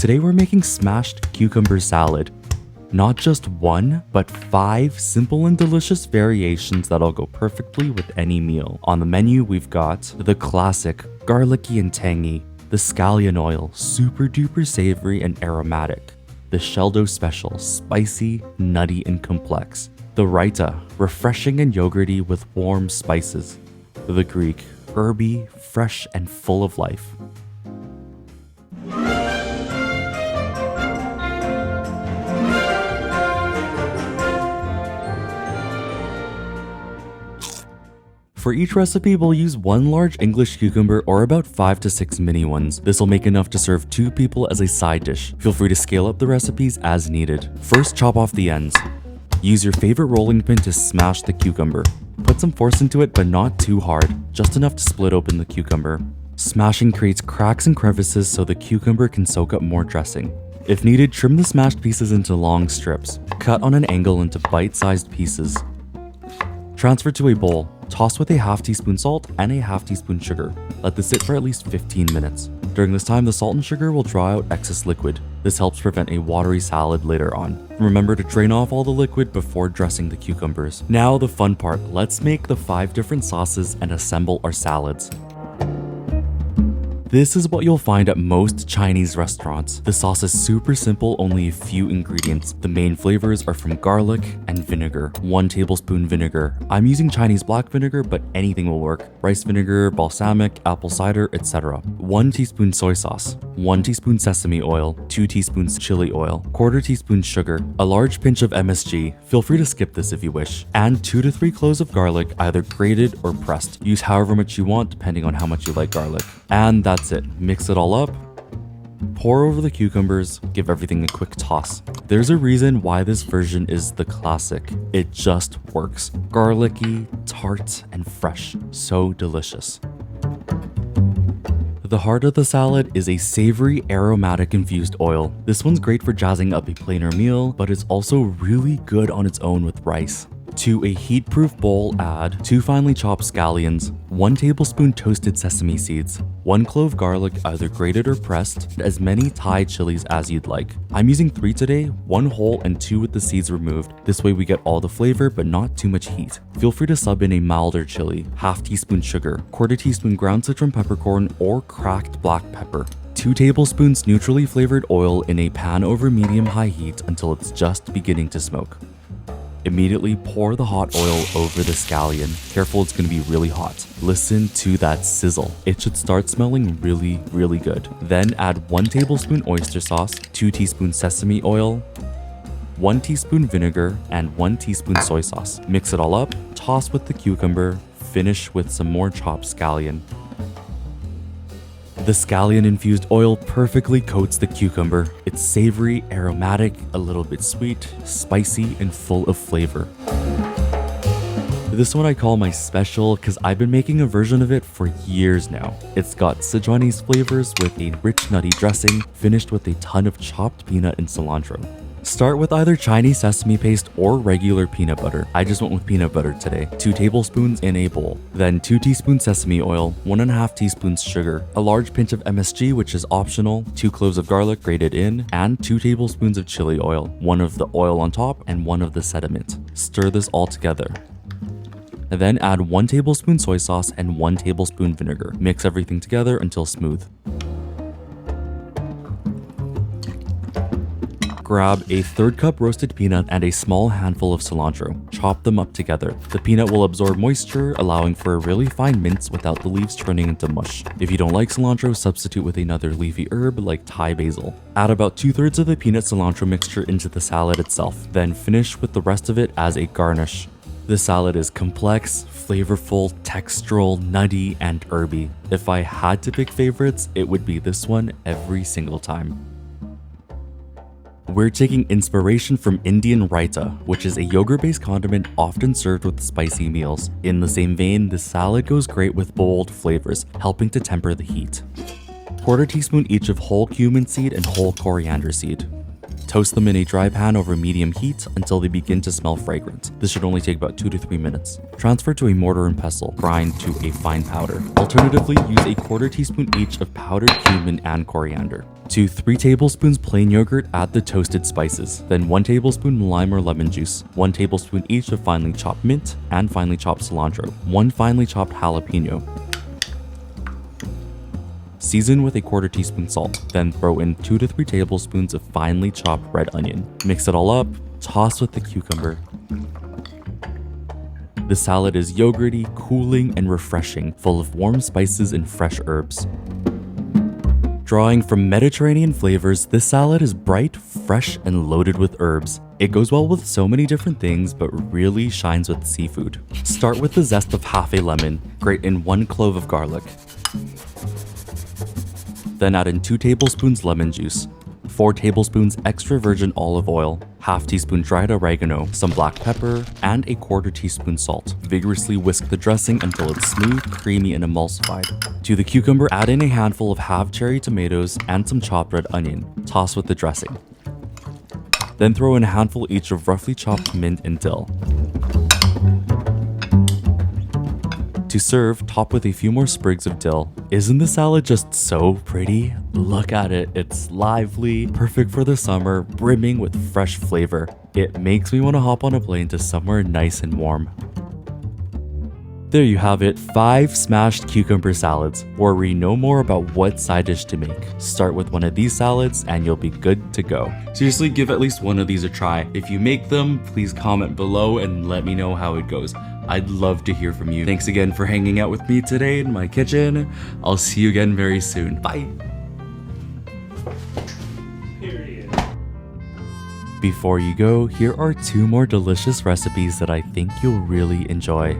Today we're making smashed cucumber salad. Not just one, but 5 simple and delicious variations that'll go perfectly with any meal. On the menu, we've got the classic, garlicky and tangy, the scallion oil, super duper savory and aromatic, the Sheldo special, spicy, nutty and complex, the Raita, refreshing and yogurty with warm spices, the Greek, herby, fresh and full of life. For each recipe, we'll use 1 large English cucumber or about 5 to 6 mini ones. This will make enough to serve 2 people as a side dish. Feel free to scale up the recipes as needed. First, chop off the ends. Use your favorite rolling pin to smash the cucumber. Put some force into it, but not too hard, just enough to split open the cucumber. Smashing creates cracks and crevices so the cucumber can soak up more dressing. If needed, trim the smashed pieces into long strips. Cut on an angle into bite-sized pieces. Transfer to a bowl. Toss with a ½ teaspoon salt and a ½ teaspoon sugar. Let this sit for at least 15 minutes. During this time, the salt and sugar will draw out excess liquid. This helps prevent a watery salad later on. Remember to drain off all the liquid before dressing the cucumbers. Now the fun part, let's make the 5 different sauces and assemble our salads. This is what you'll find at most Chinese restaurants. The sauce is super simple, only a few ingredients. The main flavors are from garlic and vinegar. 1 tablespoon vinegar. I'm using Chinese black vinegar, but anything will work. Rice vinegar, balsamic, apple cider, etc. 1 teaspoon soy sauce. 1 teaspoon sesame oil. 2 teaspoons chili oil. 1/4 teaspoon sugar. A large pinch of MSG. Feel free to skip this if you wish. And 2 to 3 cloves of garlic, either grated or pressed. Use however much you want, depending on how much you like garlic. And that's it. Mix it all up, pour over the cucumbers, give everything a quick toss. There's a reason why this version is the classic. It just works. Garlicky, tart, and fresh. So delicious. The heart of the salad is a savory, aromatic infused oil. This one's great for jazzing up a plainer meal, but it's also really good on its own with rice. To a heat-proof bowl, add 2 finely chopped scallions, 1 tablespoon toasted sesame seeds, 1 clove garlic either grated or pressed, and as many Thai chilies as you'd like. I'm using 3 today, 1 whole and 2 with the seeds removed. This way we get all the flavor but not too much heat. Feel free to sub in a milder chili, ½ teaspoon sugar, 1/4 teaspoon ground citron peppercorn or cracked black pepper. 2 tablespoons neutrally flavored oil in a pan over medium-high heat until it's just beginning to smoke. Immediately pour the hot oil over the scallion. Careful, it's going to be really hot. Listen to that sizzle. It should start smelling really, really good. Then add 1 tablespoon oyster sauce, 2 teaspoons sesame oil, 1 teaspoon vinegar, and 1 teaspoon soy sauce. Mix it all up, toss with the cucumber, finish with some more chopped scallion. The scallion infused oil perfectly coats the cucumber. It's savory, aromatic, a little bit sweet, spicy, and full of flavor. This one I call my special because I've been making a version of it for years now. It's got Sichuanese flavors with a rich nutty dressing, finished with a ton of chopped peanut and cilantro. Start with either Chinese sesame paste or regular peanut butter. I just went with peanut butter today. 2 tablespoons in a bowl. Then 2 teaspoons sesame oil, 1½ teaspoons sugar, a large pinch of MSG, which is optional, 2 cloves of garlic grated in, and 2 tablespoons of chili oil, 1 of the oil on top and 1 of the sediment. Stir this all together. And then add 1 tablespoon soy sauce and 1 tablespoon vinegar. Mix everything together until smooth. Grab a 1/3 cup roasted peanut and a small handful of cilantro. Chop them up together. The peanut will absorb moisture, allowing for a really fine mince without the leaves turning into mush. If you don't like cilantro, substitute with another leafy herb like Thai basil. Add about 2/3 of the peanut cilantro mixture into the salad itself, then finish with the rest of it as a garnish. The salad is complex, flavorful, textural, nutty, and herby. If I had to pick favorites, it would be this one every single time. We're taking inspiration from Indian Raita, which is a yogurt-based condiment often served with spicy meals. In the same vein, the salad goes great with bold flavors, helping to temper the heat. 1/4 teaspoon each of whole cumin seed and whole coriander seed. Toast them in a dry pan over medium heat until they begin to smell fragrant. This should only take about 2 to 3 minutes. Transfer to a mortar and pestle. Grind to a fine powder. Alternatively, use a 1/4 teaspoon each of powdered cumin and coriander. To 3 tablespoons plain yogurt, add the toasted spices, then 1 tablespoon lime or lemon juice, 1 tablespoon each of finely chopped mint and finely chopped cilantro, 1 finely chopped jalapeno. Season with a 1/4 teaspoon salt, then throw in 2 to 3 tablespoons of finely chopped red onion. Mix it all up, toss with the cucumber. The salad is yogurty, cooling, and refreshing, full of warm spices and fresh herbs. Drawing from Mediterranean flavors, this salad is bright, fresh, and loaded with herbs. It goes well with so many different things, but really shines with seafood. Start with the zest of half a lemon, grate in 1 clove of garlic. Then add in 2 tablespoons lemon juice, 4 tablespoons extra virgin olive oil, half teaspoon dried oregano, some black pepper, and a 1/4 teaspoon salt. Vigorously whisk the dressing until it's smooth, creamy, and emulsified. To the cucumber, add in a handful of half cherry tomatoes and some chopped red onion. Toss with the dressing. Then throw in a handful each of roughly chopped mint and dill. To serve, top with a few more sprigs of dill. Isn't the salad just so pretty? Look at it, it's lively, perfect for the summer, brimming with fresh flavor. It makes me want to hop on a plane to somewhere nice and warm. There you have it, 5 smashed cucumber salads. Worry no more about what side dish to make. Start with one of these salads and you'll be good to go. Seriously, give at least one of these a try. If you make them, please comment below and let me know how it goes. I'd love to hear from you. Thanks again for hanging out with me today in my kitchen. I'll see you again very soon. Bye. Period. Before you go, here are 2 more delicious recipes that I think you'll really enjoy.